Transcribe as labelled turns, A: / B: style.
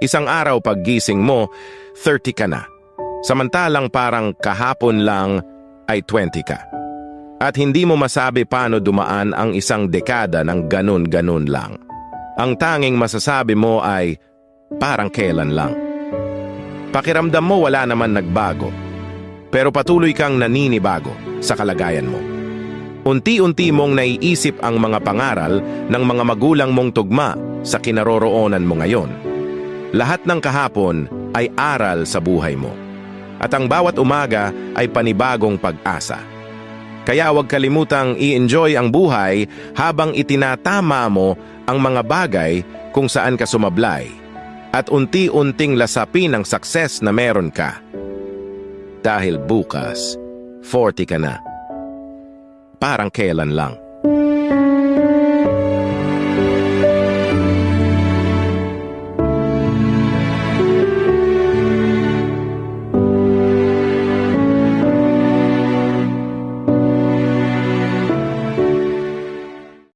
A: Isang araw paggising mo, 30 ka na. Samantalang parang kahapon lang ay 20 ka. At hindi mo masabi paano dumaan ang isang dekada ng ganun-ganun lang. Ang tanging masasabi mo ay parang kailan lang. Pakiramdam mo wala naman nagbago, pero patuloy kang naninibago sa kalagayan mo. Unti-unti mong naiisip ang mga pangaral ng mga magulang mong tugma sa kinaroroonan mo ngayon. Lahat ng kahapon ay aral sa buhay mo. At ang bawat umaga ay panibagong pag-asa. Kaya huwag kalimutang i-enjoy ang buhay habang itinatama mo ang mga bagay kung saan ka sumablay at unti-unting lasapin ang success na meron ka. Dahil bukas, 40 ka na. Parang kailan lang.